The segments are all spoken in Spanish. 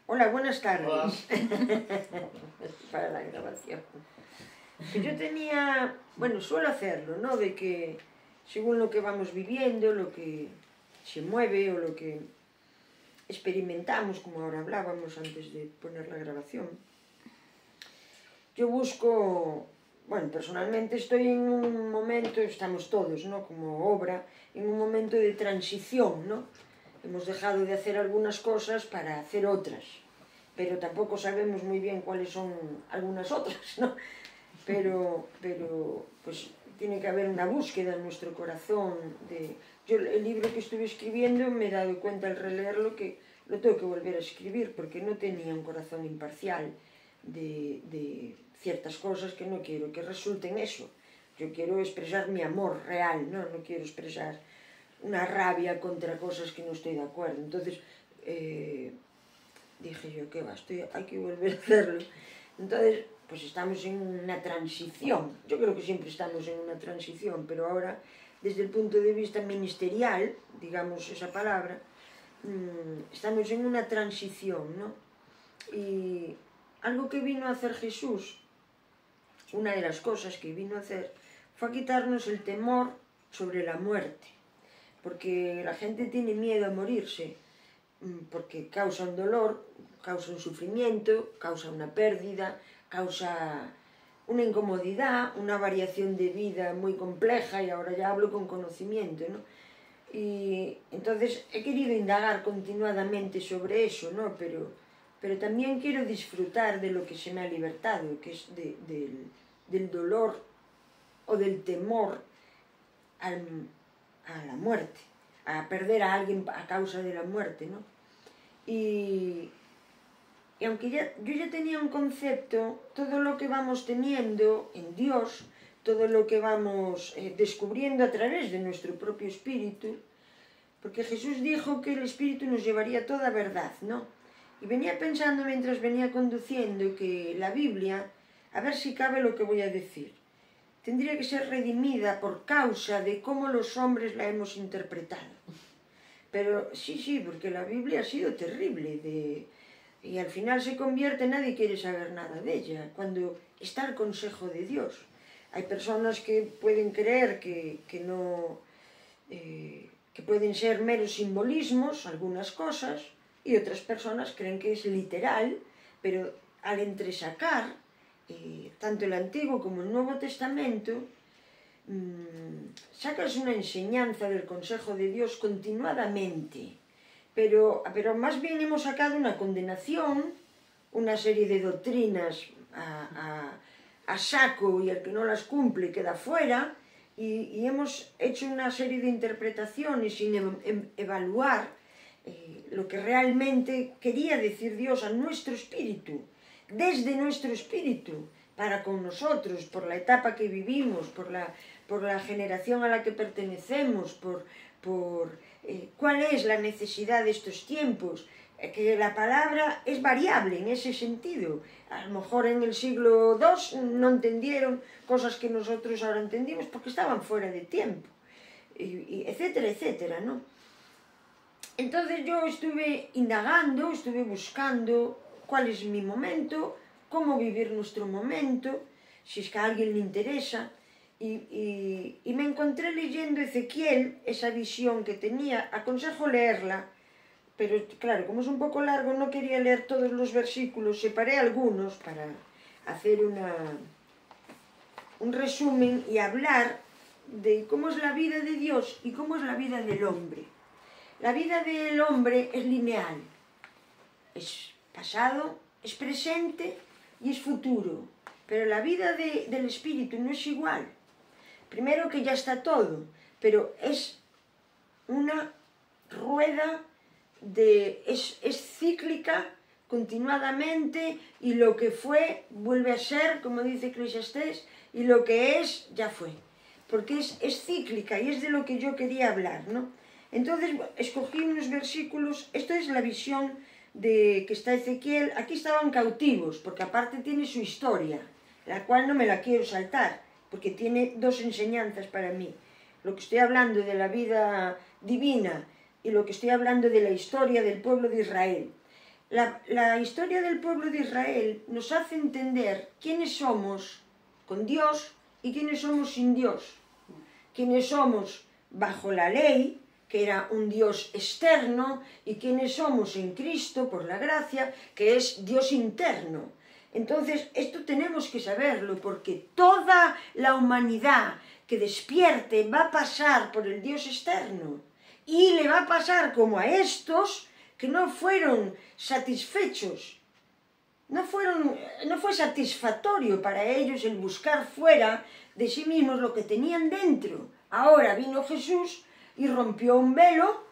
Hola, buenas tardes. Hola. Para la grabación. Que yo tenía, bueno, suelo hacerlo, ¿no? De que según lo que vamos viviendo, lo que se mueve o lo que experimentamos, como ahora hablábamos antes de poner la grabación, yo busco, bueno, personalmente estoy en un momento, estamos todos, ¿no? Como obra, en un momento de transición, ¿no? Hemos dejado de hacer algunas cosas para hacer otras, pero tampoco sabemos muy bien cuáles son algunas otras, ¿no? Pero pues tiene que haber una búsqueda en nuestro corazón. Yo el libro que estuve escribiendo me he dado cuenta al releerlo que lo tengo que volver a escribir porque no tenía un corazón imparcial de ciertas cosas que no quiero que resulten eso. Yo quiero expresar mi amor real, no quiero expresar una rabia contra cosas que no estoy de acuerdo. Entonces dije yo, ¿qué va? Hay que volver a hacerlo. Entonces, pues estamos en una transición. Yo creo que siempre estamos en una transición, pero ahora, desde el punto de vista ministerial, digamos esa palabra, estamos en una transición, ¿no? Y algo que vino a hacer Jesús, una de las cosas que vino a hacer, fue a quitarnos el temor sobre la muerte. Porque la gente tiene miedo a morirse, porque causa un dolor, causa un sufrimiento, causa una pérdida, causa una incomodidad, una variación de vida muy compleja, y ahora ya hablo con conocimiento, ¿no? Y entonces he querido indagar continuadamente sobre eso, ¿no? Pero también quiero disfrutar de lo que se me ha libertado, que es del dolor o del temor a la muerte, a perder a alguien a causa de la muerte, ¿no? Y aunque yo ya tenía un concepto, todo lo que vamos teniendo en Dios, todo lo que vamos descubriendo a través de nuestro propio espíritu, porque Jesús dijo que el espíritu nos llevaría a toda verdad, ¿no? Y venía pensando mientras venía conduciendo que la Biblia, a ver si cabe lo que voy a decir, tendría que ser redimida por causa de cómo los hombres la hemos interpretado. Pero sí, porque la Biblia ha sido terrible y al final se convierte, nadie quiere saber nada de ella, cuando está el consejo de Dios. Hay personas que pueden creer que no, que pueden ser meros simbolismos, algunas cosas, y otras personas creen que es literal, pero al entresacar tanto el Antiguo como el Nuevo Testamento, sacas una enseñanza del consejo de Dios continuadamente, pero más bien hemos sacado una condenación, una serie de doctrinas a saco, y el que no las cumple queda fuera, y hemos hecho una serie de interpretaciones sin evaluar lo que realmente quería decir Dios a nuestro espíritu, desde nuestro espíritu, para con nosotros, por la etapa que vivimos, por la generación a la que pertenecemos, por cuál es la necesidad de estos tiempos, que la palabra es variable en ese sentido. A lo mejor en el siglo II no entendieron cosas que nosotros ahora entendimos porque estaban fuera de tiempo, etcétera, etcétera, ¿no? Entonces yo estuve indagando, estuve buscando cuál es mi momento, cómo vivir nuestro momento, si es que a alguien le interesa, y me encontré leyendo Ezequiel, esa visión que tenía. Aconsejo leerla, pero claro, como es un poco largo, no quería leer todos los versículos, separé algunos para hacer un resumen y hablar de cómo es la vida de Dios y cómo es la vida del hombre. La vida del hombre es lineal, es pasado, es presente y es futuro, pero la vida del espíritu no es igual. Primero que ya está todo, pero es una rueda es cíclica continuadamente, y lo que fue vuelve a ser, como dice Eclesiastés, y lo que es ya fue, porque es cíclica, y es de lo que yo quería hablar, ¿no? Entonces escogí unos versículos. Esto es la visión de que está Ezequiel. Aquí estaban cautivos, porque aparte tiene su historia, la cual no me la quiero saltar, porque tiene dos enseñanzas para mí. Lo que estoy hablando de la vida divina y lo que estoy hablando de la historia del pueblo de Israel. La historia del pueblo de Israel nos hace entender quiénes somos con Dios y quiénes somos sin Dios. Quiénes somos bajo la ley, que era un Dios externo, y quiénes somos en Cristo, por la gracia, que es Dios interno. Entonces, esto tenemos que saberlo, porque toda la humanidad que despierte va a pasar por el Dios externo, y le va a pasar como a estos que no fueron satisfechos. No fue satisfactorio para ellos el buscar fuera de sí mismos lo que tenían dentro. Ahora vino Jesús y rompió un velo,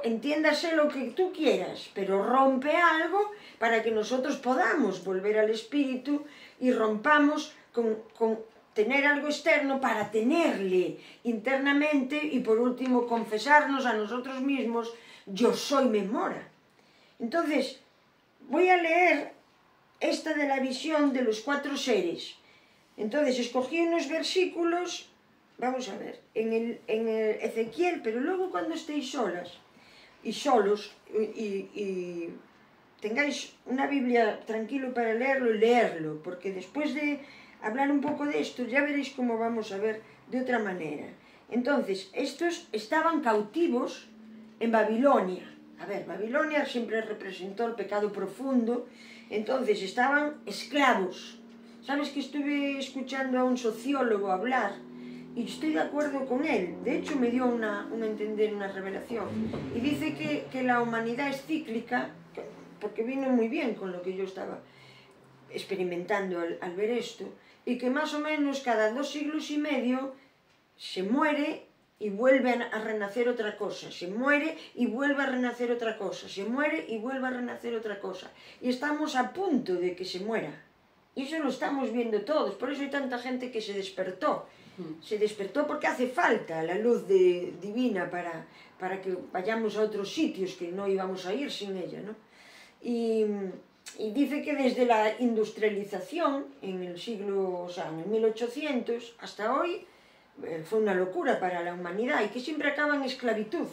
entiéndase lo que tú quieras, pero rompe algo para que nosotros podamos volver al Espíritu y rompamos con tener algo externo para tenerle internamente y por último confesarnos a nosotros mismos, yo soy memora. Entonces, voy a leer esta de la visión de los 4 seres. Entonces, escogí unos versículos, vamos a ver, en el Ezequiel, pero luego cuando estéis solas y solos y tengáis una Biblia tranquilo para leerlo, porque después de hablar un poco de esto, ya veréis cómo vamos a ver de otra manera. Entonces, estos estaban cautivos en Babilonia. A ver, Babilonia siempre representó el pecado profundo, entonces estaban esclavos. ¿Sabes que estuve escuchando a un sociólogo hablar? Y estoy de acuerdo con él. De hecho, me dio una revelación. Y dice que la humanidad es cíclica, porque vino muy bien con lo que yo estaba experimentando al ver esto, y que más o menos cada 2 siglos y medio se muere y vuelve a renacer otra cosa, se muere y vuelve a renacer otra cosa, se muere y vuelve a renacer otra cosa. Y estamos a punto de que se muera. Y eso lo estamos viendo todos, por eso hay tanta gente que se despertó. Se despertó porque hace falta la luz divina para que vayamos a otros sitios que no íbamos a ir sin ella, ¿no? Y dice que desde la industrialización, en el siglo, o sea, en el 1800, hasta hoy, fue una locura para la humanidad y que siempre acaba en esclavitud.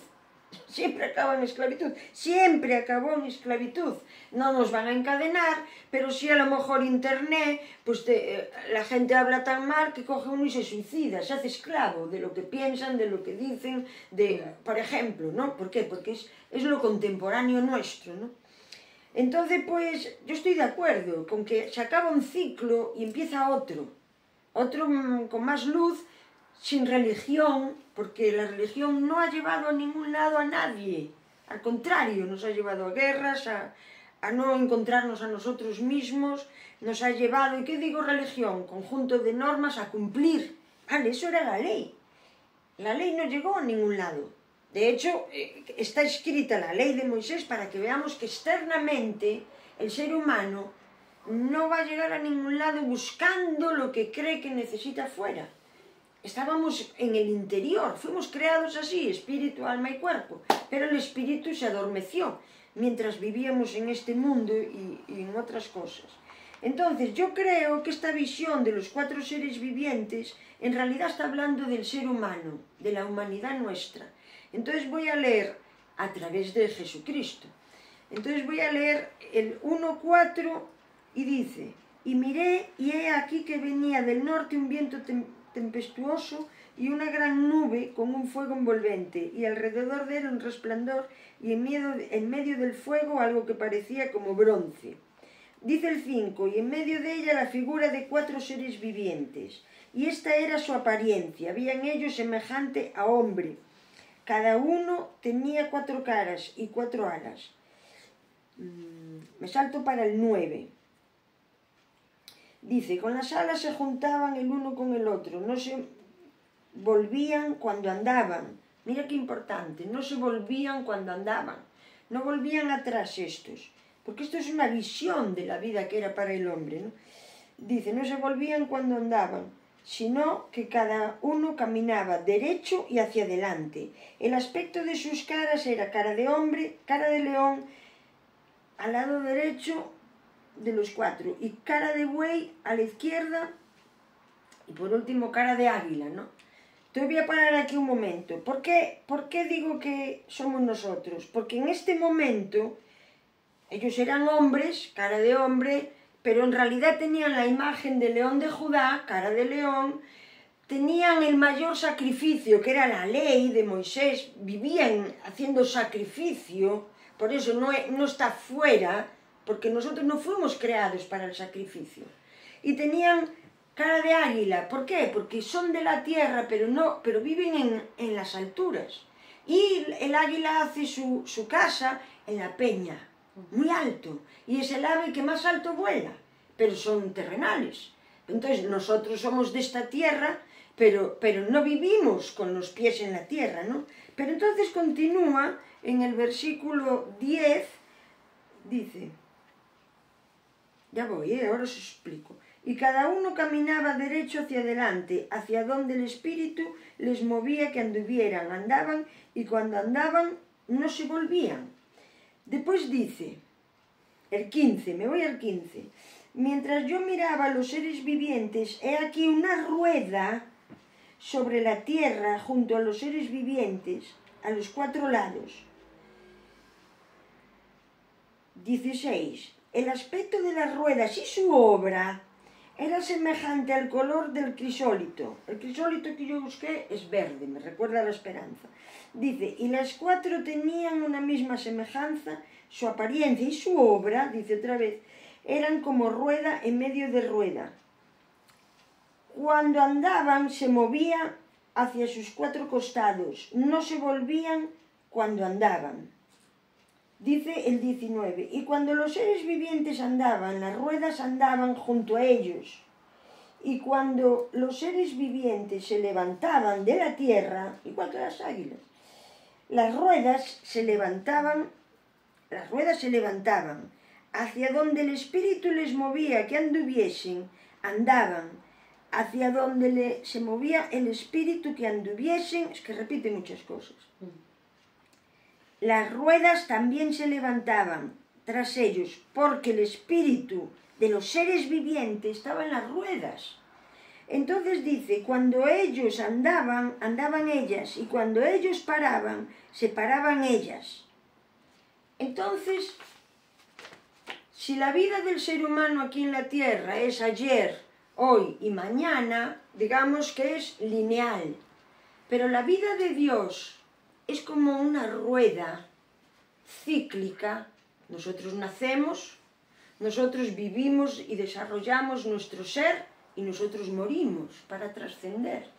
Siempre acaba en esclavitud, siempre acabó en esclavitud. No nos van a encadenar, pero sí a lo mejor internet, pues la gente habla tan mal que coge uno y se suicida, se hace esclavo de lo que piensan, de lo que dicen, por ejemplo, ¿no? ¿Por qué? Porque es lo contemporáneo nuestro, ¿no? Entonces, pues, yo estoy de acuerdo con que se acaba un ciclo y empieza otro con más luz, sin religión, porque la religión no ha llevado a ningún lado a nadie. Al contrario, nos ha llevado a guerras, a no encontrarnos a nosotros mismos, nos ha llevado, ¿y qué digo religión? Conjunto de normas a cumplir. Vale, eso era la ley. La ley no llegó a ningún lado. De hecho, está escrita la ley de Moisés para que veamos que externamente el ser humano no va a llegar a ningún lado buscando lo que cree que necesita fuera. Estábamos en el interior, fuimos creados así, espíritu, alma y cuerpo, pero el espíritu se adormeció mientras vivíamos en este mundo y en otras cosas. Entonces, yo creo que esta visión de los 4 seres vivientes en realidad está hablando del ser humano, de la humanidad nuestra. Entonces voy a leer a través de Jesucristo. Entonces voy a leer el 1:4 y dice: y miré, y he aquí que venía del norte un viento tempestuoso y una gran nube con un fuego envolvente, y alrededor de él un resplandor, y en medio del fuego algo que parecía como bronce. Dice el 5, y en medio de ella la figura de 4 seres vivientes, y esta era su apariencia, había en ellos semejante a hombre. Cada uno tenía 4 caras y 4 alas. Me salto para el 9. Dice, con las alas se juntaban el uno con el otro, no se volvían cuando andaban. Mira qué importante, no se volvían cuando andaban, no volvían atrás estos, porque esto es una visión de la vida que era para el hombre, ¿no? Dice, no se volvían cuando andaban, sino que cada uno caminaba derecho y hacia adelante. El aspecto de sus caras era cara de hombre, cara de león, al lado derecho de los 4, y cara de buey a la izquierda, y por último cara de águila, ¿no? Te voy a parar aquí un momento. ¿Por qué digo que somos nosotros? Porque en este momento Ellos eran hombres, cara de hombre, pero en realidad tenían la imagen del león de Judá, cara de león, tenían el mayor sacrificio, que era la ley de Moisés, vivían haciendo sacrificio, por eso no está fuera, porque nosotros no fuimos creados para el sacrificio. Y tenían cara de águila, ¿por qué? Porque son de la tierra, pero viven en las alturas. Y el águila hace su casa en la peña, muy alto, y es el ave que más alto vuela, pero son terrenales. Entonces nosotros somos de esta tierra, pero no vivimos con los pies en la tierra, ¿no? Pero entonces continúa en el versículo 10, dice, ya voy, ahora os explico. Y cada uno caminaba derecho hacia adelante, hacia donde el Espíritu les movía que anduvieran, andaban, y cuando andaban no se volvían. Después dice, el 15, me voy al 15. Mientras yo miraba a los seres vivientes, he aquí una rueda sobre la tierra junto a los seres vivientes, a los 4 lados. 16. El aspecto de las ruedas y su obra era semejante al color del crisólito. El crisólito que yo busqué es verde, me recuerda a la esperanza. Dice, y las 4 tenían una misma semejanza, su apariencia y su obra, dice otra vez, eran como rueda en medio de rueda. Cuando andaban se movían hacia sus 4 costados, no se volvían cuando andaban. Dice el 19, y cuando los seres vivientes andaban, las ruedas andaban junto a ellos. Y cuando los seres vivientes se levantaban de la tierra, igual que las águilas, las ruedas se levantaban hacia donde el Espíritu les movía que anduviesen, andaban, hacia donde se movía el Espíritu que anduviesen, es que repite muchas cosas. Las ruedas también se levantaban tras ellos, porque el espíritu de los seres vivientes estaba en las ruedas. Entonces dice, cuando ellos andaban, andaban ellas, y cuando ellos paraban, se paraban ellas. Entonces, si la vida del ser humano aquí en la tierra es ayer, hoy y mañana, digamos que es lineal, pero la vida de Dios es como una rueda cíclica. Nosotros nacemos, nosotros vivimos y desarrollamos nuestro ser y nosotros morimos para trascender.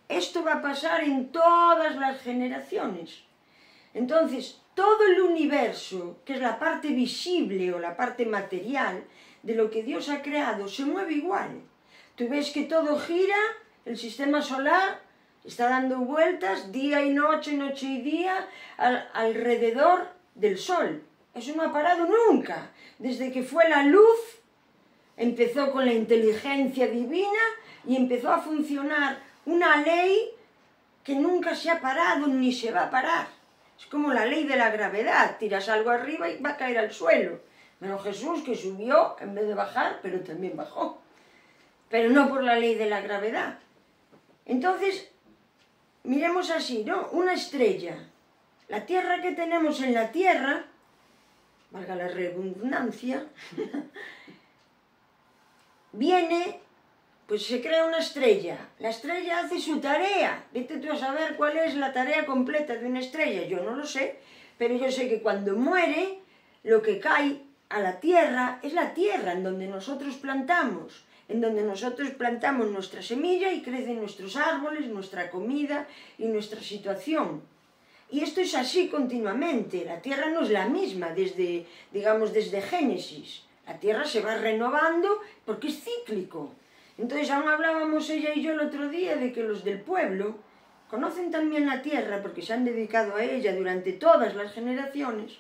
Esto va a pasar en todas las generaciones. Entonces, todo el universo, que es la parte visible o la parte material de lo que Dios ha creado, se mueve igual. Tú ves que todo gira, el sistema solar está dando vueltas día y noche y día alrededor del Sol. Eso no ha parado nunca. Desde que fue la luz, empezó con la inteligencia divina y empezó a funcionar una ley que nunca se ha parado ni se va a parar. Es como la ley de la gravedad. Tiras algo arriba y va a caer al suelo. Pero Jesús, que subió en vez de bajar, pero también bajó. Pero no por la ley de la gravedad. Entonces, miremos así, ¿no? Una estrella. La Tierra que tenemos en la Tierra, valga la redundancia, viene, pues se crea una estrella. La estrella hace su tarea. Vete tú a saber cuál es la tarea completa de una estrella. Yo no lo sé, pero yo sé que cuando muere, lo que cae a la Tierra es la tierra en donde nosotros plantamos. En donde nosotros plantamos nuestra semilla y crecen nuestros árboles, nuestra comida y nuestra situación. Y esto es así continuamente. La Tierra no es la misma desde Génesis. La Tierra se va renovando porque es cíclico. Entonces aún hablábamos ella y yo el otro día de que los del pueblo conocen también la Tierra porque se han dedicado a ella durante todas las generaciones,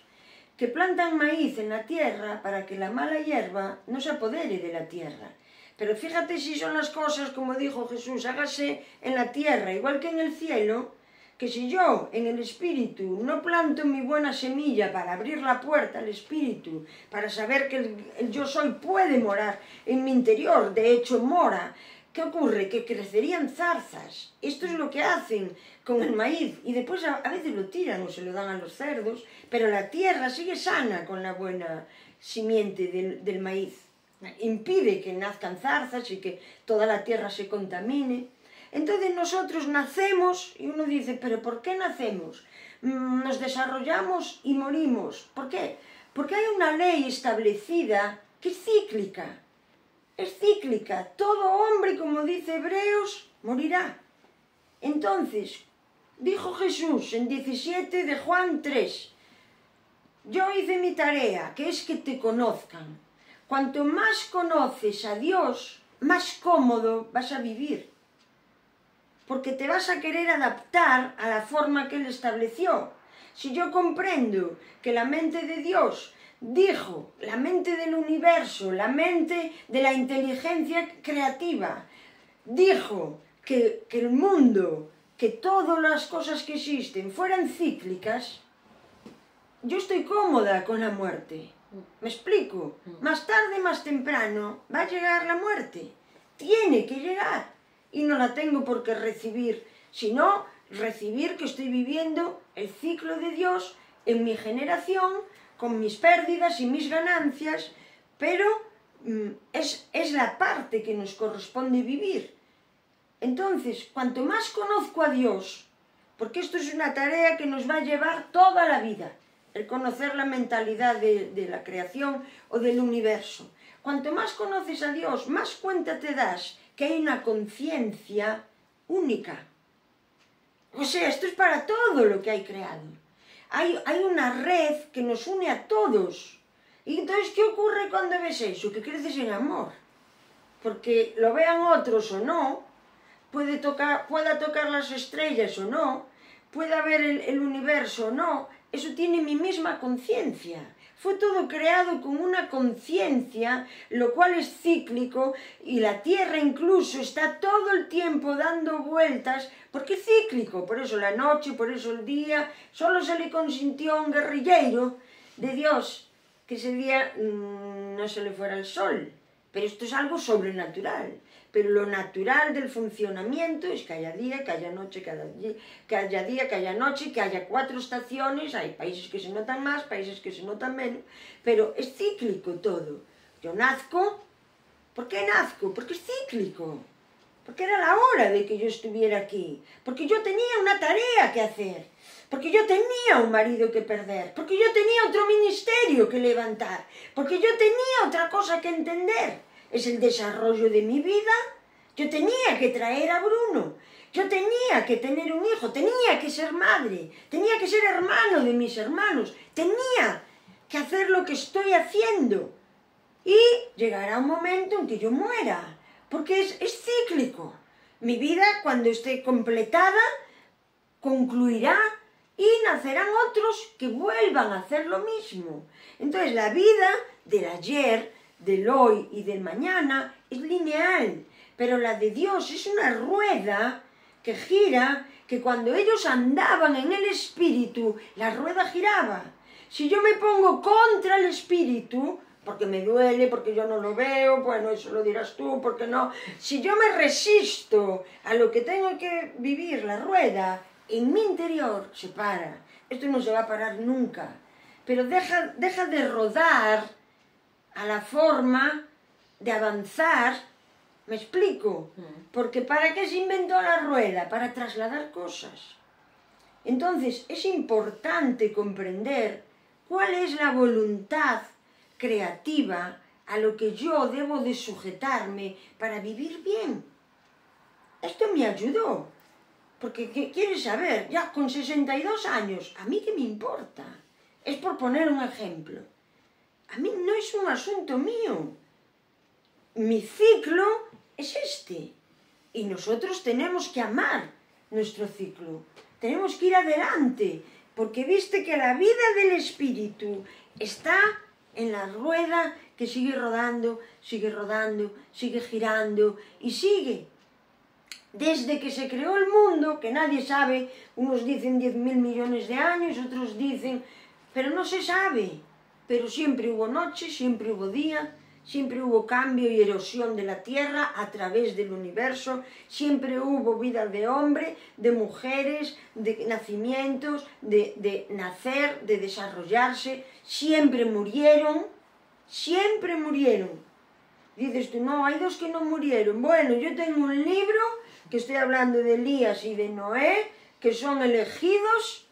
que plantan maíz en la tierra para que la mala hierba no se apodere de la tierra. Pero fíjate si son las cosas, como dijo Jesús, hágase en la tierra, igual que en el cielo, que si yo en el Espíritu no planto mi buena semilla para abrir la puerta al Espíritu, para saber que el yo soy puede morar en mi interior, de hecho mora, ¿qué ocurre? Que crecerían zarzas. Esto es lo que hacen con el maíz. Y después a veces lo tiran o se lo dan a los cerdos, pero la tierra sigue sana con la buena simiente del maíz. Impide que nazcan zarzas y que toda la tierra se contamine. Entonces nosotros nacemos y uno dice, ¿pero por qué nacemos? Nos desarrollamos y morimos. ¿Por qué? Porque hay una ley establecida que es cíclica. Es cíclica. Todo hombre, como dice Hebreos, morirá. Entonces, dijo Jesús en 17 de Juan 3, yo hice mi tarea, que es que te conozcan. Cuanto más conoces a Dios, más cómodo vas a vivir. Porque te vas a querer adaptar a la forma que Él estableció. Si yo comprendo que la mente de Dios dijo, la mente del universo, la mente de la inteligencia creativa, dijo que el mundo, que todas las cosas que existen fueran cíclicas, yo estoy cómoda con la muerte. ¿Me explico? Más tarde, más temprano, va a llegar la muerte. Tiene que llegar. Y no la tengo por qué recibir, sino recibir que estoy viviendo el ciclo de Dios en mi generación, con mis pérdidas y mis ganancias, pero es la parte que nos corresponde vivir. Entonces, cuanto más conozco a Dios, porque esto es una tarea que nos va a llevar toda la vida, el conocer la mentalidad de la creación o del universo. Cuanto más conoces a Dios, más cuenta te das que hay una conciencia única. O sea, esto es para todo lo que hay creado. Hay una red que nos une a todos. Y entonces, ¿qué ocurre cuando ves eso? Que creces en amor. Porque lo vean otros o no, pueda tocar las estrellas o no, pueda ver el universo o no, eso tiene mi misma conciencia. Fue todo creado con una conciencia, lo cual es cíclico, y la Tierra incluso está todo el tiempo dando vueltas, porque es cíclico. Por eso la noche, por eso el día. Solo se le consintió a un guerrillero de Dios que ese día no se le fuera el sol. Pero esto es algo sobrenatural. Pero lo natural del funcionamiento es que haya día, que haya noche, que haya día, que haya noche, que haya 4 estaciones. Hay países que se notan más, países que se notan menos, pero es cíclico todo. Yo nazco, ¿por qué nazco? Porque es cíclico. Porque era la hora de que yo estuviera aquí. Porque yo tenía una tarea que hacer. Porque yo tenía un marido que perder. Porque yo tenía otro ministerio que levantar. Porque yo tenía otra cosa que entender. Es el desarrollo de mi vida. Yo tenía que traer a Bruno. Yo tenía que tener un hijo. Tenía que ser madre. Tenía que ser hermano de mis hermanos. Tenía que hacer lo que estoy haciendo. Y llegará un momento en que yo muera. Porque es cíclico. Mi vida, cuando esté completada, concluirá y nacerán otros que vuelvan a hacer lo mismo. Entonces la vida del ayer, del hoy y del mañana es lineal, pero la de Dios es una rueda que gira, que cuando ellos andaban en el espíritu, la rueda giraba. Si yo me pongo contra el espíritu, porque me duele, porque yo no lo veo, bueno, eso lo dirás tú, porque no. Si yo me resisto a lo que tengo que vivir, la rueda, en mi interior se para. Esto no se va a parar nunca. Pero deja de rodar a la forma de avanzar. ¿Me explico? Porque ¿para qué se inventó la rueda? Para trasladar cosas. Entonces, es importante comprender cuál es la voluntad creativa a lo que yo debo de sujetarme para vivir bien. Esto me ayudó, porque ¿quieres saber? Ya con 62 años, ¿a mí qué me importa? Es por poner un ejemplo. A mí no es un asunto mío. Mi ciclo es este. Y nosotros tenemos que amar nuestro ciclo. Tenemos que ir adelante, porque viste que la vida del espíritu está en la rueda que sigue rodando, sigue girando y sigue. Desde que se creó el mundo, que nadie sabe, unos dicen 10.000 millones de años, otros dicen, pero no se sabe. Pero siempre hubo noche, siempre hubo día, siempre hubo cambio y erosión de la tierra a través del universo, siempre hubo vida de hombre, de mujeres, de nacimientos, de nacer, de desarrollarse, siempre murieron, siempre murieron. Dices tú, no, hay dos que no murieron. Bueno, yo tengo un libro que estoy hablando de Elías y de Noé, que son elegidos.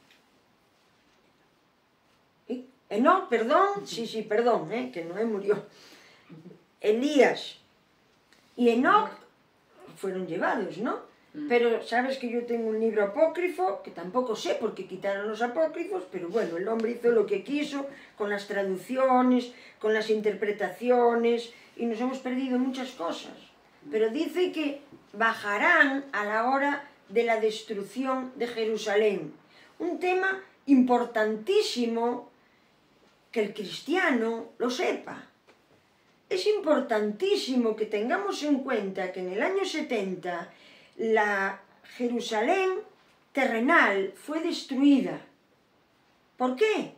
No, perdón, sí, perdón, que Noé murió. Elías y Enoc fueron llevados, ¿no? Pero sabes que yo tengo un libro apócrifo, que tampoco sé por qué quitaron los apócrifos, pero bueno, el hombre hizo lo que quiso con las traducciones, con las interpretaciones, y nos hemos perdido muchas cosas. Pero dice que bajarán a la hora de la destrucción de Jerusalén. Un tema importantísimo que el cristiano lo sepa. Es importantísimo que tengamos en cuenta que en el año 70 la Jerusalén terrenal fue destruida. ¿Por qué?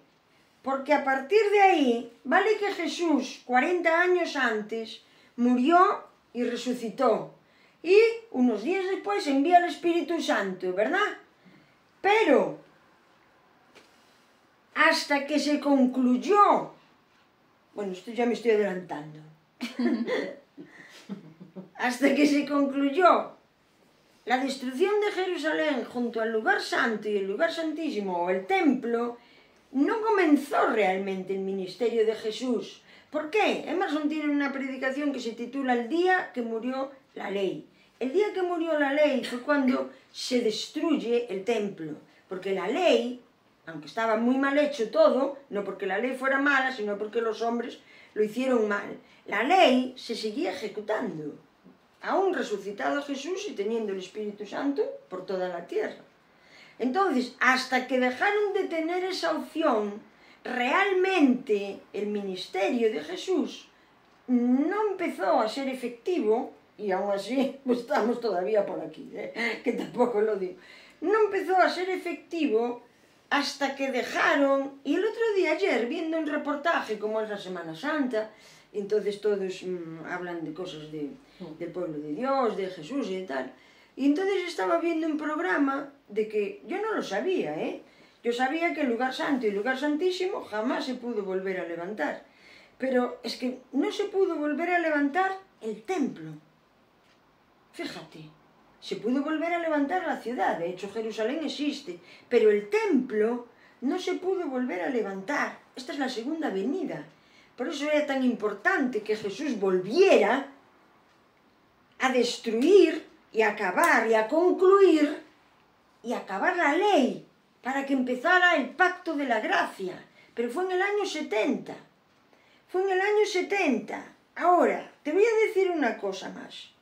Porque a partir de ahí, vale que Jesús, 40 años antes, murió y resucitó. Y unos días después envía el Espíritu Santo, ¿verdad? Pero hasta que se concluyó, bueno, esto ya me estoy adelantando, hasta que se concluyó la destrucción de Jerusalén junto al lugar santo y el lugar santísimo o el templo, no comenzó realmente el ministerio de Jesús. ¿Por qué? Emerson tiene una predicación que se titula El día que murió la ley. El día que murió la ley fue cuando se destruye el templo, porque la ley, aunque estaba muy mal hecho todo, no porque la ley fuera mala, sino porque los hombres lo hicieron mal, la ley se seguía ejecutando, aún resucitado Jesús y teniendo el Espíritu Santo por toda la tierra. Entonces, hasta que dejaron de tener esa opción, realmente el ministerio de Jesús no empezó a ser efectivo, y aún así pues estamos todavía por aquí, que tampoco lo digo, no empezó a ser efectivo hasta que dejaron, y el otro día ayer viendo un reportaje como es la Semana Santa, entonces todos hablan de cosas del pueblo de Dios, de Jesús y de tal, y entonces estaba viendo un programa de que yo no lo sabía, yo sabía que el lugar santo y el lugar santísimo jamás se pudo volver a levantar, pero es que no se pudo volver a levantar el templo. Fíjate, se pudo volver a levantar la ciudad, de hecho Jerusalén existe, pero el templo no se pudo volver a levantar. Esta es la segunda venida. Por eso era tan importante que Jesús volviera a destruir y a acabar y a concluir y acabar la ley para que empezara el pacto de la gracia. Pero fue en el año 70. Fue en el año 70. Ahora, te voy a decir una cosa más.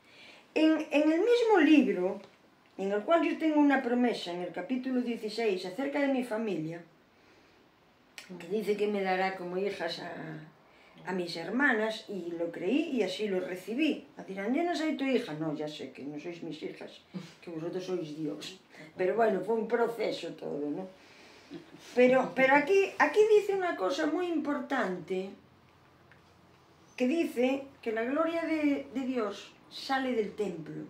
En el mismo libro, en el cual yo tengo una promesa, en el capítulo 16, acerca de mi familia, que dice que me dará como hijas a mis hermanas, y lo creí y así lo recibí. Dirán, yo no soy tu hija. No, ya sé que no sois mis hijas, que vosotros sois Dios. Pero bueno, fue un proceso todo, ¿no? Pero aquí dice una cosa muy importante, que dice que la gloria de Dios sale del templo.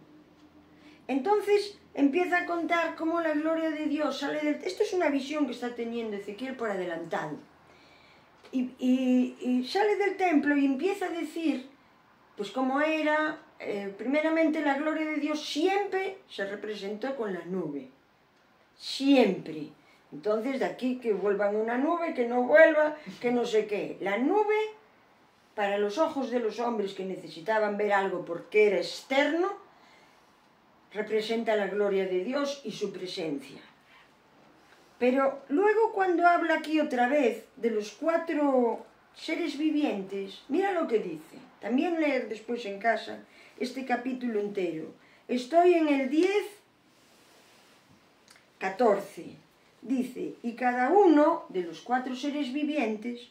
Entonces empieza a contar cómo la gloria de Dios sale del... Esto es una visión que está teniendo Ezequiel por adelantado. Y sale del templo y empieza a decir, pues cómo era, primeramente la gloria de Dios siempre se representó con la nube. Siempre. Entonces de aquí que vuelvan una nube, que no vuelva, que no sé qué. La nube, para los ojos de los hombres que necesitaban ver algo porque era externo, representa la gloria de Dios y su presencia. Pero luego cuando habla aquí otra vez de los 4 seres vivientes, mira lo que dice. También leer después en casa este capítulo entero. Estoy en el 10, 14. Dice, y cada uno de los 4 seres vivientes,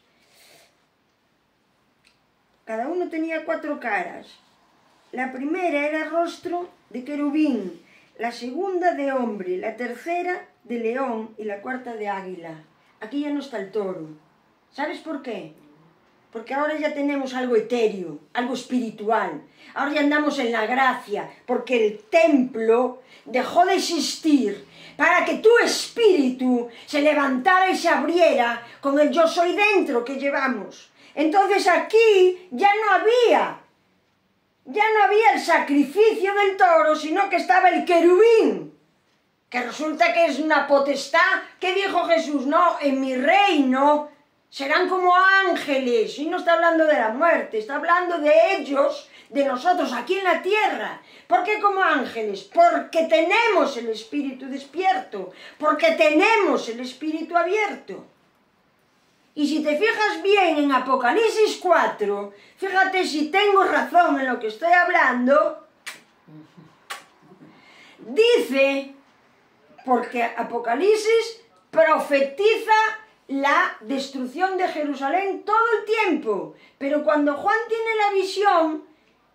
cada uno tenía 4 caras. La primera era rostro de querubín, la segunda de hombre, la tercera de león y la cuarta de águila. Aquí ya no está el toro. ¿Sabes por qué? porque ahora ya tenemos algo etéreo, algo espiritual. Ahora ya andamos en la gracia, porque el templo dejó de existir para que tu espíritu se levantara y se abriera con el yo soy dentro que llevamos. Entonces aquí ya no había el sacrificio del toro, sino que estaba el querubín, que resulta que es una potestad que dijo Jesús, no, en mi reino serán como ángeles, y no está hablando de la muerte, está hablando de ellos, de nosotros aquí en la tierra. ¿Por qué como ángeles? Porque tenemos el espíritu despierto, porque tenemos el espíritu abierto. Y si te fijas bien en Apocalipsis 4, fíjate si tengo razón en lo que estoy hablando, dice, porque Apocalipsis profetiza la destrucción de Jerusalén todo el tiempo, pero cuando Juan tiene la visión,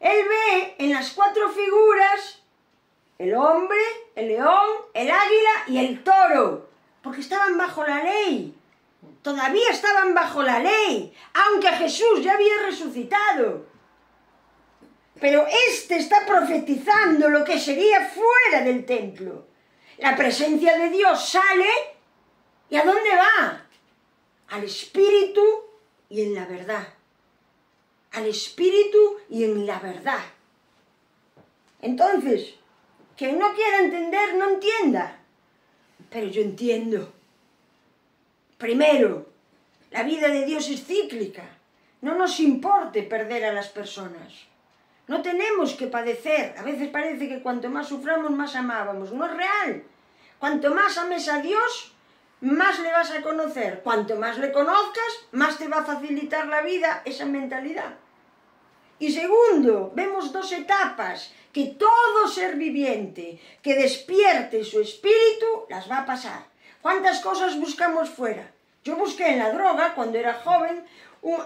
él ve en las 4 figuras el hombre, el león, el águila y el toro, porque estaban bajo la ley, todavía estaban bajo la ley, aunque Jesús ya había resucitado. Pero este está profetizando lo que sería fuera del templo. La presencia de Dios sale, ¿y a dónde va? Al espíritu y en la verdad. Al espíritu y en la verdad. Entonces, quien no quiera entender, no entienda. Pero yo entiendo. Primero, la vida de Dios es cíclica. No nos importe perder a las personas. No tenemos que padecer. A veces parece que cuanto más suframos, más amábamos. No es real. Cuanto más ames a Dios, más le vas a conocer. Cuanto más le conozcas, más te va a facilitar la vida esa mentalidad. Y segundo, vemos 2 etapas que todo ser viviente que despierte su espíritu las va a pasar. ¿Cuántas cosas buscamos fuera? Yo busqué en la droga, cuando era joven,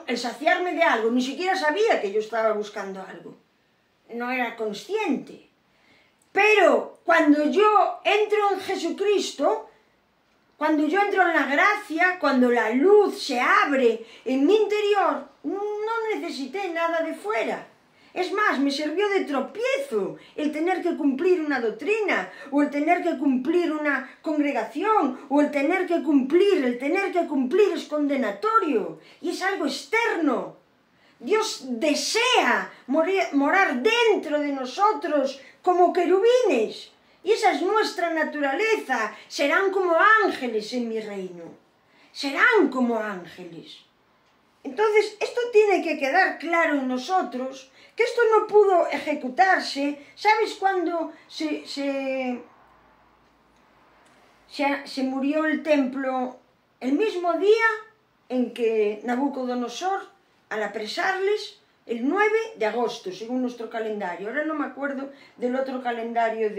el saciarme de algo. Ni siquiera sabía que yo estaba buscando algo. No era consciente. Pero cuando yo entro en Jesucristo, cuando yo entro en la gracia, cuando la luz se abre en mi interior, no necesité nada de fuera. Es más, me sirvió de tropiezo el tener que cumplir una doctrina, o el tener que cumplir una congregación, o el tener que cumplir es condenatorio, y es algo externo. Dios desea morar dentro de nosotros como querubines, y esa es nuestra naturaleza. Serán como ángeles en mi reino, serán como ángeles. Entonces, esto tiene que quedar claro en nosotros, que esto no pudo ejecutarse. ¿Sabes cuándo se murió el templo? El mismo día en que Nabucodonosor, al apresarles, el 9 de agosto, según nuestro calendario. Ahora no me acuerdo del otro calendario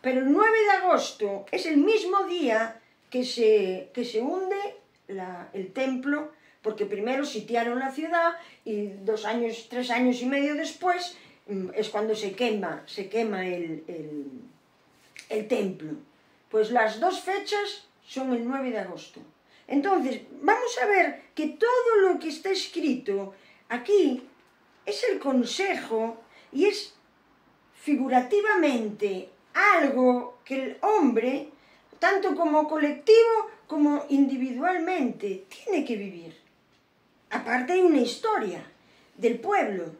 pero el 9 de agosto es el mismo día que se hunde el templo, porque primero sitiaron la ciudad y 3 años y medio después es cuando se quema el templo. Pues las 2 fechas son el 9 de agosto. Entonces, vamos a ver que todo lo que está escrito aquí es el consejo y es figurativamente algo que el hombre, tanto como colectivo como individualmente, tiene que vivir. Aparte hay una historia del pueblo,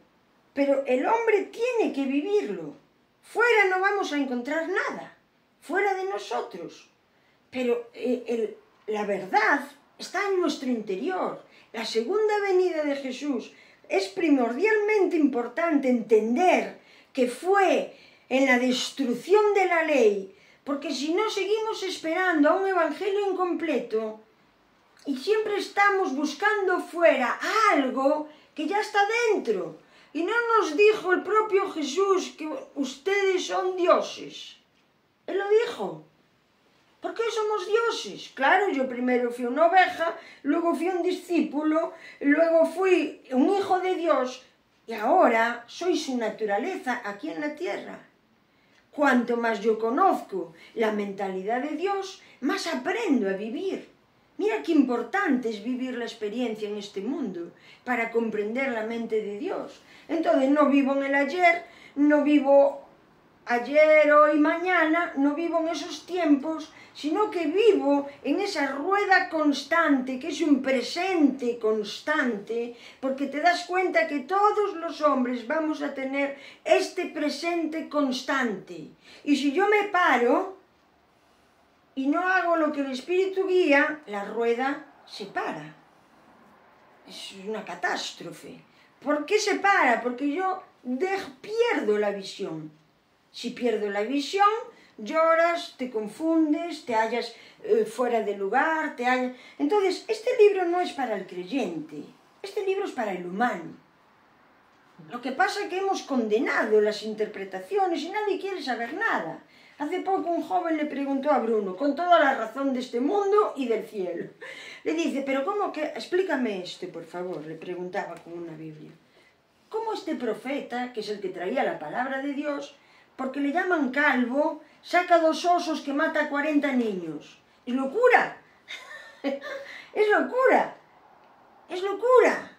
pero el hombre tiene que vivirlo. Fuera no vamos a encontrar nada, fuera de nosotros. Pero la verdad está en nuestro interior. La segunda venida de Jesús es primordialmente importante entender que fue en la destrucción de la ley, porque si no seguimos esperando a un evangelio incompleto y siempre estamos buscando fuera algo que ya está dentro. Y no nos dijo el propio Jesús que ustedes son dioses. Él lo dijo. ¿Por qué somos dioses? Claro, yo primero fui una oveja, luego fui un discípulo, luego fui un hijo de Dios y ahora soy su naturaleza aquí en la tierra. Cuanto más yo conozco la mentalidad de Dios, más aprendo a vivir. Mira qué importante es vivir la experiencia en este mundo para comprender la mente de Dios. Entonces no vivo en el ayer, no vivo ayer, hoy, mañana, no vivo en esos tiempos, sino que vivo en esa rueda constante, que es un presente constante, porque te das cuenta que todos los hombres vamos a tener este presente constante. Y si yo me paro y no hago lo que el Espíritu guía, la rueda se para. Es una catástrofe. ¿Por qué se para? Porque yo pierdo la visión. Si pierdo la visión, lloras, te confundes, te hallas fuera de lugar, Entonces, este libro no es para el creyente, este libro es para el humano. Lo que pasa es que hemos condenado las interpretaciones y nadie quiere saber nada. Hace poco un joven le preguntó a Bruno, con toda la razón de este mundo y del cielo. Le dice, pero ¿cómo que...? Explícame esto, por favor, le preguntaba con una Biblia. ¿Cómo este profeta, que es el que traía la palabra de Dios, porque le llaman calvo, saca 2 osos que mata a 40 niños? ¡Es locura! ¡Es locura! ¡Es locura!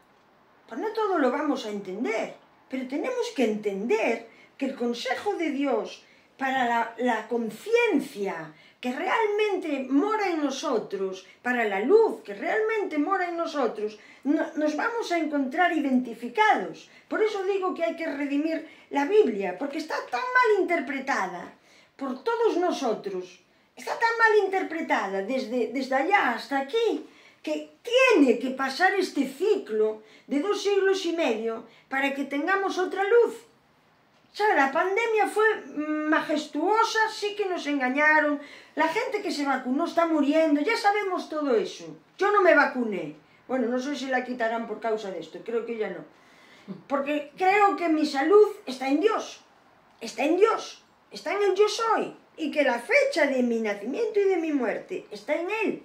Pues no todo lo vamos a entender, pero tenemos que entender que el consejo de Dios para la conciencia que realmente mora en nosotros, para la luz que realmente mora en nosotros, nos vamos a encontrar identificados. Por eso digo que hay que redimir la Biblia, porque está tan mal interpretada por todos nosotros, está tan mal interpretada desde allá hasta aquí, que tiene que pasar este ciclo de 2 siglos y medio para que tengamos otra luz. O sea, la pandemia fue majestuosa, sí que nos engañaron, la gente que se vacunó está muriendo, ya sabemos todo eso. Yo no me vacuné, bueno, no sé si la quitarán por causa de esto, creo que ya no. Porque creo que mi salud está en Dios, está en Dios, está en el yo soy, y que la fecha de mi nacimiento y de mi muerte está en Él.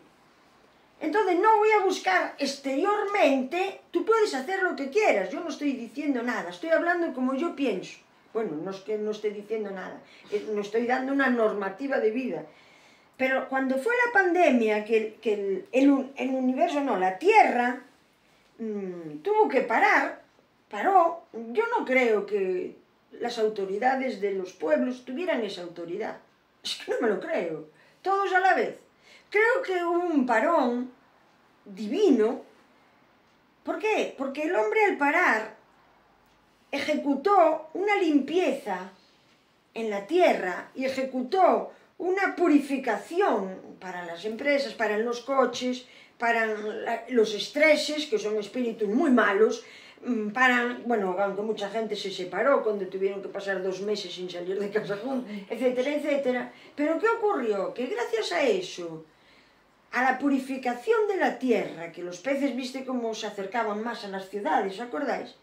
Entonces no voy a buscar exteriormente, tú puedes hacer lo que quieras, yo no estoy diciendo nada, estoy hablando como yo pienso. Bueno, no es que no esté diciendo nada, no estoy dando una normativa de vida. Pero cuando fue la pandemia, que el universo, no, la Tierra, tuvo que parar, paró, yo no creo que las autoridades de los pueblos tuvieran esa autoridad. Es que no me lo creo, todos a la vez. Creo que hubo un parón divino. ¿Por qué? Porque el hombre al parar ejecutó una limpieza en la tierra y ejecutó una purificación para las empresas, para los coches, para los estreses, que son espíritus muy malos, bueno, aunque mucha gente se separó cuando tuvieron que pasar 2 meses sin salir de casa juntos, etcétera, etcétera. Pero ¿qué ocurrió? Que gracias a eso, a la purificación de la tierra, que los peces, viste cómo se acercaban más a las ciudades, ¿os acordáis?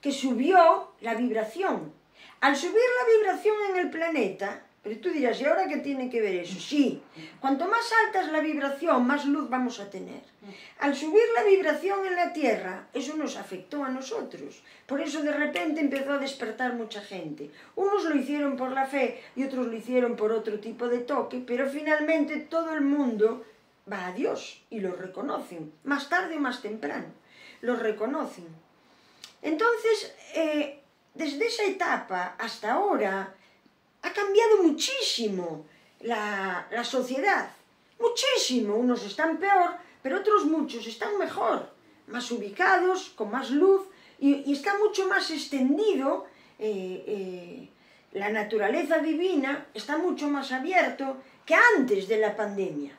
Que subió la vibración. Al subir la vibración en el planeta, pero tú dirás, ¿y ahora qué tiene que ver eso? Sí, cuanto más alta es la vibración, más luz vamos a tener. Al subir la vibración en la Tierra, eso nos afectó a nosotros. Por eso de repente empezó a despertar mucha gente. Unos lo hicieron por la fe y otros lo hicieron por otro tipo de toque, pero finalmente todo el mundo va a Dios y lo reconocen, más tarde o más temprano, lo reconocen. Entonces, desde esa etapa hasta ahora, ha cambiado muchísimo la sociedad, muchísimo. Unos están peor, pero otros muchos están mejor, más ubicados, con más luz, y está mucho más extendido, la naturaleza divina está mucho más abierto que antes de la pandemia.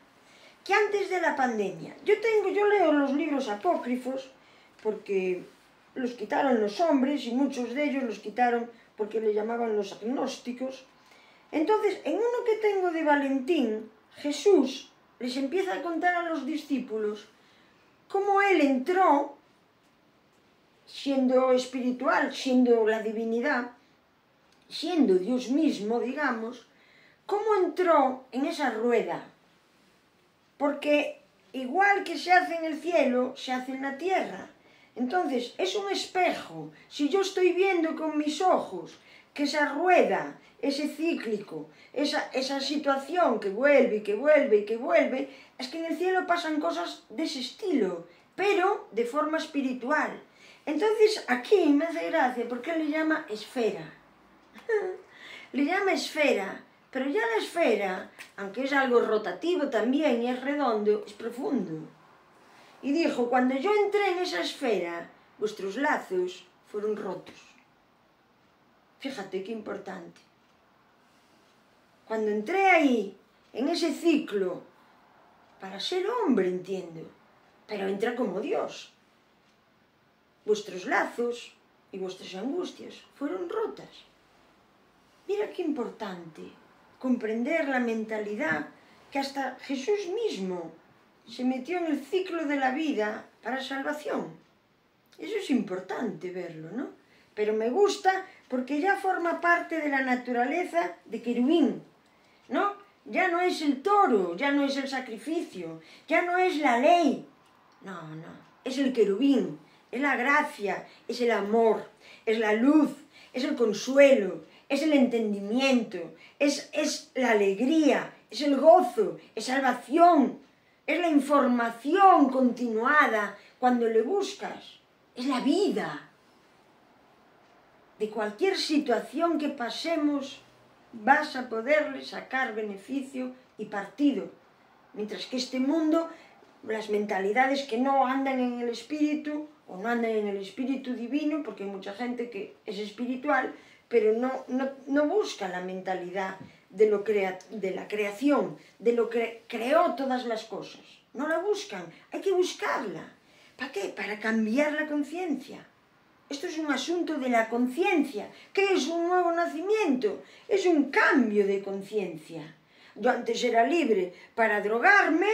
Yo leo los libros apócrifos, porque los quitaron los hombres, y muchos de ellos los quitaron porque le llamaban los agnósticos. Entonces, en uno que tengo de Valentín, Jesús les empieza a contar a los discípulos cómo él entró, siendo espiritual, siendo la divinidad, siendo Dios mismo, digamos, cómo entró en esa rueda. Porque igual que se hace en el cielo, se hace en la tierra. Entonces, es un espejo. Si yo estoy viendo con mis ojos que esa rueda, ese cíclico, esa situación que vuelve y que vuelve y que vuelve, es que en el cielo pasan cosas de ese estilo, pero de forma espiritual. Entonces aquí me hace gracia porque él le llama esfera. Le llama esfera, pero ya la esfera, aunque es algo rotativo también y es redondo, es profundo. Y dijo, cuando yo entré en esa esfera, vuestros lazos fueron rotos. Fíjate qué importante. Cuando entré ahí, en ese ciclo, para ser hombre, entiendo, pero entra como Dios. Vuestros lazos y vuestras angustias fueron rotas. Mira qué importante comprender la mentalidad que hasta Jesús mismo se metió en el ciclo de la vida para salvación. Eso es importante verlo, ¿no? Pero me gusta porque ya forma parte de la naturaleza de querubín, ¿no? Ya no es el toro, ya no es el sacrificio, ya no es la ley. No, es el querubín, es la gracia, es el amor, es la luz, es el consuelo, es el entendimiento, es la alegría, es el gozo, es salvación, es la información continuada cuando le buscas, es la vida. De cualquier situación que pasemos vas a poderle sacar beneficio y partido. Mientras que este mundo, las mentalidades que no andan en el espíritu o no andan en el espíritu divino, porque hay mucha gente que es espiritual, pero no busca la mentalidad de la creación, de lo que creó todas las cosas. No la buscan, hay que buscarla. ¿Para qué? Para cambiar la conciencia. Esto es un asunto de la conciencia. ¿Qué es un nuevo nacimiento? Es un cambio de conciencia. Yo antes era libre para drogarme,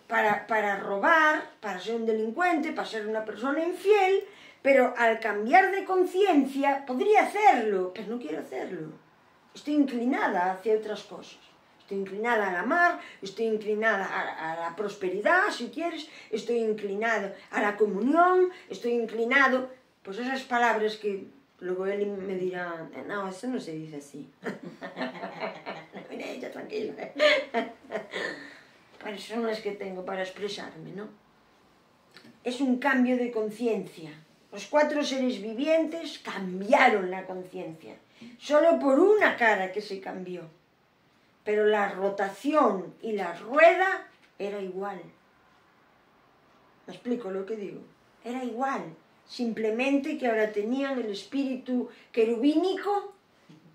para robar, para ser un delincuente, para ser una persona infiel, pero al cambiar de conciencia podría hacerlo, pero no quiero hacerlo. Estoy inclinada hacia otras cosas. Estoy inclinada al amar, estoy inclinada a la prosperidad, si quieres, estoy inclinado a la comunión, estoy inclinado... Pues esas palabras que luego él me dirá, no, eso no se dice así. Mira, ella tranquila. Pues son las que tengo para expresarme, ¿no? Es un cambio de conciencia. Los 4 seres vivientes cambiaron la conciencia. Solo por una cara que se cambió. Pero la rotación y la rueda era igual. ¿Me explico lo que digo? Era igual. Simplemente que ahora tenían el espíritu querubínico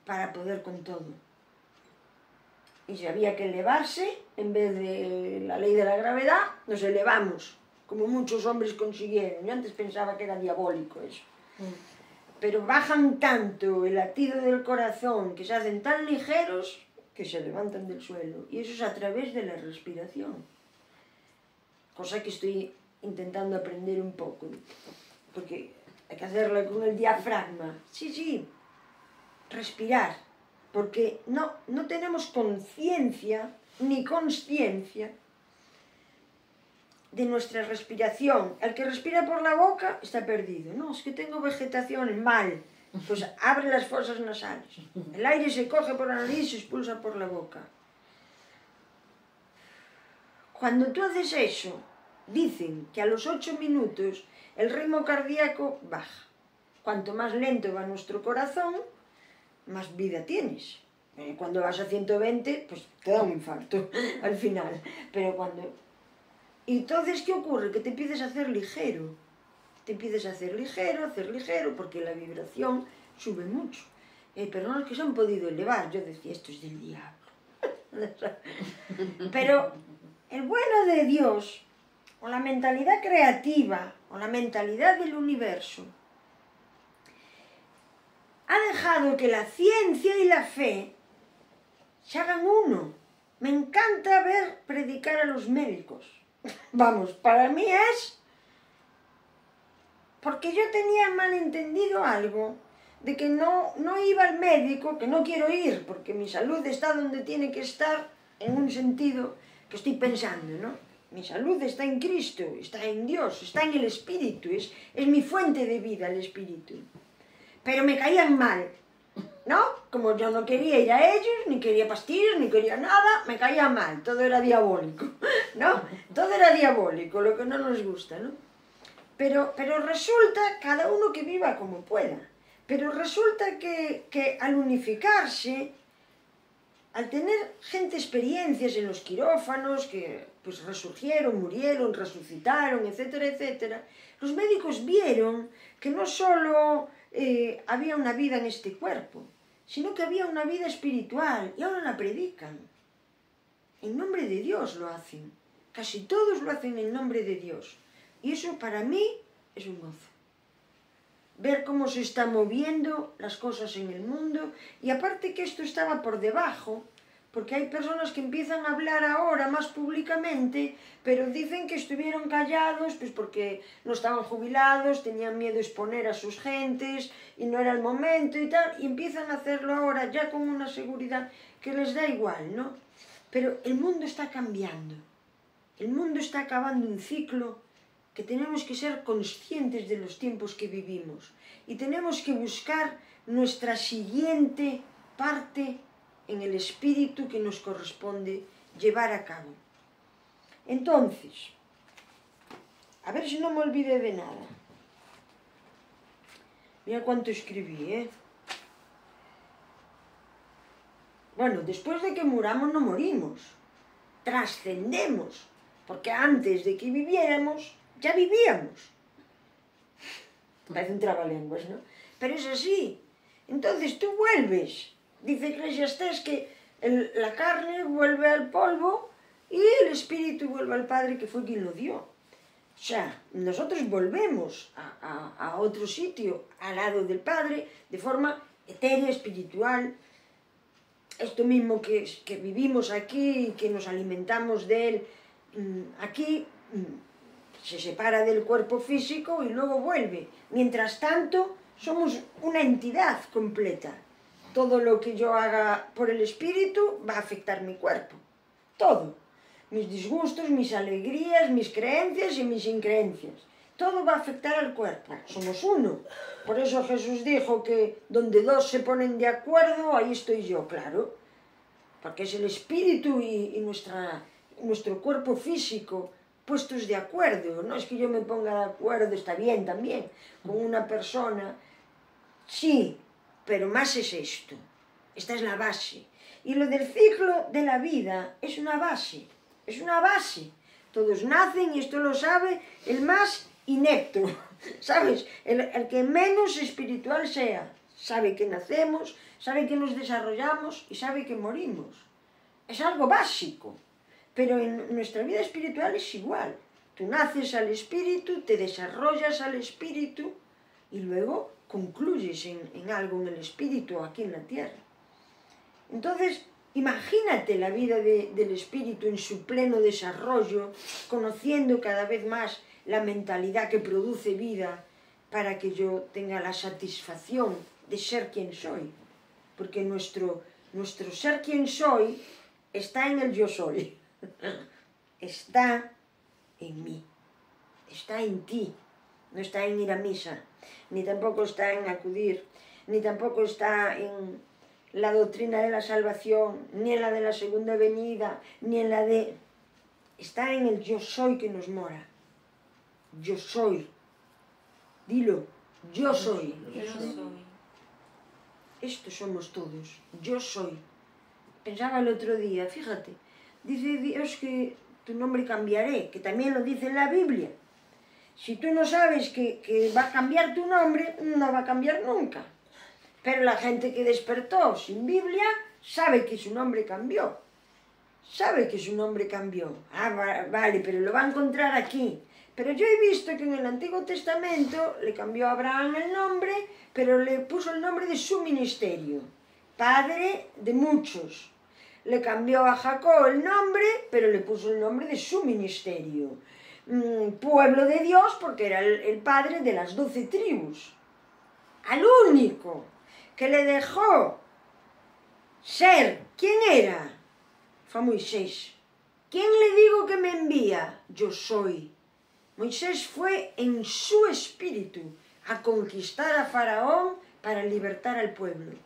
para poder con todo. Y si había que elevarse, en vez de la ley de la gravedad, nos elevamos, como muchos hombres consiguieron. Yo antes pensaba que era diabólico eso. Pero bajan tanto el latido del corazón, que se hacen tan ligeros, que se levantan del suelo. Y eso es a través de la respiración. Cosa que estoy intentando aprender un poco. Porque hay que hacerlo con el diafragma. Sí, respirar. Porque no tenemos conciencia ni consciencia de nuestra respiración. El que respira por la boca está perdido. No, es que tengo vegetación, mal. Pues abre las fosas nasales. El aire se coge por la nariz y se expulsa por la boca. Cuando tú haces eso, dicen que a los 8 minutos el ritmo cardíaco baja. Cuanto más lento va nuestro corazón, más vida tienes. Cuando vas a 120, pues te da un infarto al final. Pero cuando... Y entonces, ¿qué ocurre? Que te empiezas a hacer ligero. Te empiezas a hacer ligero, porque la vibración sube mucho. Pero no es que se han podido elevar. Yo decía, esto es del diablo. Pero el bueno de Dios, o la mentalidad creativa, o la mentalidad del universo, ha dejado que la ciencia y la fe se hagan uno. Me encanta ver predicar a los médicos. Vamos, para mí es... Porque yo tenía malentendido algo de que no iba al médico, que no quiero ir, porque mi salud está donde tiene que estar, en un sentido que estoy pensando, ¿no? Mi salud está en Cristo, está en Dios, está en el Espíritu, es mi fuente de vida el Espíritu. Pero me caían mal. ¿no? Como yo no quería ir a ellos, ni quería pastillas, ni quería nada, me caía mal, todo era diabólico, ¿no? Todo era diabólico, lo que no nos gusta, ¿no? Pero resulta, cada uno que viva como pueda, pero resulta que al unificarse, al tener gente experiencias en los quirófanos, que pues resurgieron, murieron, resucitaron, etcétera, etcétera, los médicos vieron que no solo había una vida en este cuerpo, sino que había una vida espiritual, y ahora la predican. En nombre de Dios lo hacen. Casi todos lo hacen en nombre de Dios. Y eso para mí es un gozo. Ver cómo se están moviendo las cosas en el mundo, y aparte que esto estaba por debajo, porque hay personas que empiezan a hablar ahora más públicamente, pero dicen que estuvieron callados pues porque no estaban jubilados, tenían miedo de exponer a sus gentes y no era el momento y tal, y empiezan a hacerlo ahora ya con una seguridad que les da igual, ¿no? Pero el mundo está cambiando, el mundo está acabando un ciclo que tenemos que ser conscientes de los tiempos que vivimos y tenemos que buscar nuestra siguiente parte en el espíritu que nos corresponde llevar a cabo. Entonces, a ver si no me olvidé de nada. Mira cuánto escribí, ¿eh? Bueno, después de que muramos no morimos, trascendemos, porque antes de que viviéramos, ya vivíamos. Parece un trabalenguas, ¿no? Pero es así. Entonces tú vuelves. Dice Eclesiastés que la carne vuelve al polvo y el espíritu vuelve al Padre que fue quien lo dio. O sea, nosotros volvemos a otro sitio, al lado del Padre, de forma etérea, espiritual. Esto mismo que vivimos aquí, que nos alimentamos de él aquí, se separa del cuerpo físico y luego vuelve. Mientras tanto, somos una entidad completa. Todo lo que yo haga por el espíritu va a afectar mi cuerpo. Todo. Mis disgustos, mis alegrías, mis creencias y mis increencias. Todo va a afectar al cuerpo. Somos uno. Por eso Jesús dijo que donde dos se ponen de acuerdo, ahí estoy yo, claro. Porque es el espíritu y nuestro cuerpo físico puestos de acuerdo. No es que yo me ponga de acuerdo, está bien también, con una persona. Sí, pero más es esto. Esta es la base. Y lo del ciclo de la vida es una base. Es una base. Todos nacen, y esto lo sabe el más inepto, ¿sabes? El que menos espiritual sea. Sabe que nacemos, sabe que nos desarrollamos y sabe que morimos. Es algo básico. Pero en nuestra vida espiritual es igual. Tú naces al espíritu, te desarrollas al espíritu y luego concluyes en algo en el espíritu aquí en la tierra. Entonces, imagínate la vida del espíritu en su pleno desarrollo, conociendo cada vez más la mentalidad que produce vida para que yo tenga la satisfacción de ser quien soy. Porque nuestro ser quien soy está en el yo soy. Está en mí. Está en ti. No está en ir a misa, ni tampoco está en acudir, ni tampoco está en la doctrina de la salvación, ni en la de la segunda venida, ni en la de... Está en el yo soy que nos mora. Yo soy. Dilo, yo soy. Yo soy. Esto somos todos. Yo soy. Pensaba el otro día, fíjate, dice Dios que tu nombre cambiaré, que también lo dice en la Biblia. Si tú no sabes que va a cambiar tu nombre, no va a cambiar nunca. Pero la gente que despertó sin Biblia sabe que su nombre cambió. Sabe que su nombre cambió. Ah, vale, pero lo va a encontrar aquí. Pero yo he visto que en el Antiguo Testamento le cambió a Abraham el nombre, pero le puso el nombre de su ministerio. Padre de muchos. Le cambió a Jacob el nombre, pero le puso el nombre de su ministerio. Pueblo de Dios, porque era el padre de las 12 tribus. Al único que le dejó ser, ¿quién era? Fue Moisés. ¿Quién le digo que me envía? Yo soy. Moisés fue en su espíritu a conquistar a Faraón para libertar al pueblo.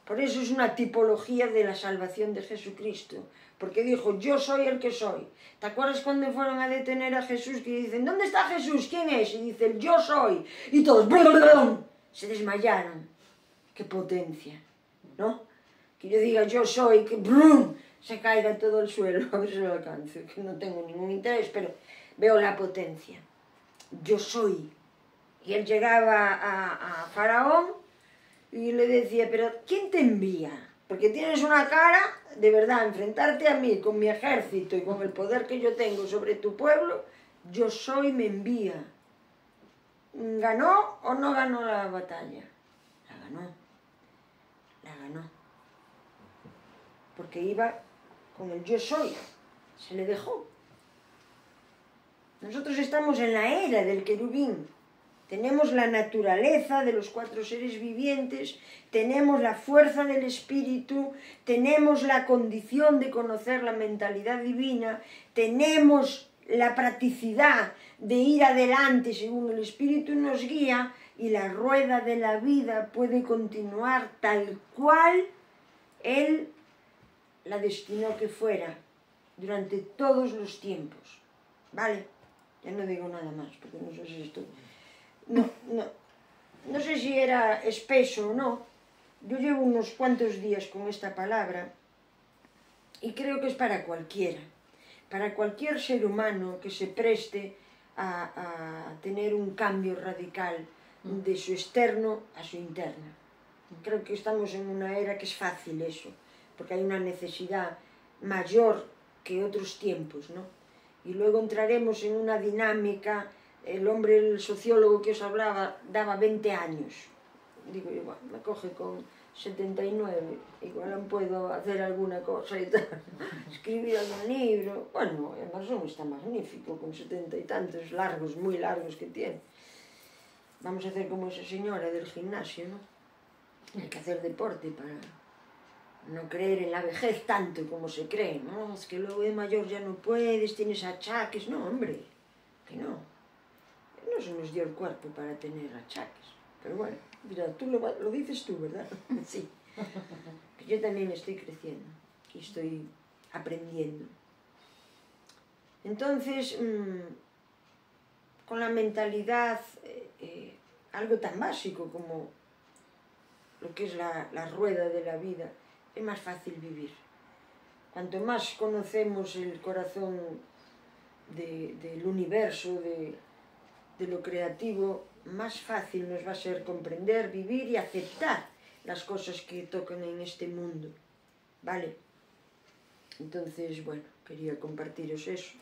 Por eso es una tipología de la salvación de Jesucristo. Porque dijo, yo soy el que soy. ¿Te acuerdas cuando fueron a detener a Jesús? Que dicen, ¿dónde está Jesús? ¿Quién es? Y dice, yo soy. Y todos se desmayaron. ¡Qué potencia! ¿No? Que yo diga, yo soy, que se caiga todo el suelo. A ver si lo alcanzo. Que no tengo ningún interés, pero veo la potencia. Yo soy. Y él llegaba a Faraón y le decía, pero ¿quién te envía? Porque tienes una cara, de verdad, enfrentarte a mí con mi ejército y con el poder que yo tengo sobre tu pueblo, yo soy, me envía. ¿Ganó o no ganó la batalla? La ganó. La ganó. Porque iba con el yo soy. Se le dejó. Nosotros estamos en la era del querubín. Tenemos la naturaleza de los 4 seres vivientes, tenemos la fuerza del espíritu, tenemos la condición de conocer la mentalidad divina, tenemos la practicidad de ir adelante según el espíritu nos guía, y la rueda de la vida puede continuar tal cual Él la destinó que fuera durante todos los tiempos. ¿Vale? Ya no digo nada más, porque no sé si esto... No sé si era espeso o no. Yo llevo unos cuantos días con esta palabra y creo que es para cualquiera. Para cualquier ser humano que se preste a tener un cambio radical de su externo a su interno. Creo que estamos en una era que es fácil eso, porque hay una necesidad mayor que otros tiempos, ¿no? Y luego entraremos en una dinámica. El hombre, el sociólogo que os hablaba, daba 20 años. Digo yo, bueno, me coge con 79, igual aún puedo hacer alguna cosa y tal. Escribir algún libro. Bueno, Amazon está magnífico, con 70 y tantos largos, muy largos que tiene. Vamos a hacer como esa señora del gimnasio, ¿no? Hay que hacer deporte para no creer en la vejez tanto como se cree, ¿no? Es que luego de mayor ya no puedes, tienes achaques. No, hombre, que no. No se nos dio el cuerpo para tener achaques. Pero bueno, mira, tú lo dices tú, ¿verdad? Sí. Que yo también estoy creciendo y estoy aprendiendo. Entonces, con la mentalidad, algo tan básico como lo que es la rueda de la vida, es más fácil vivir. Cuanto más conocemos el corazón del universo, de lo creativo, más fácil nos va a ser comprender, vivir y aceptar las cosas que tocan en este mundo. ¿Vale? Entonces, bueno, quería compartiros eso.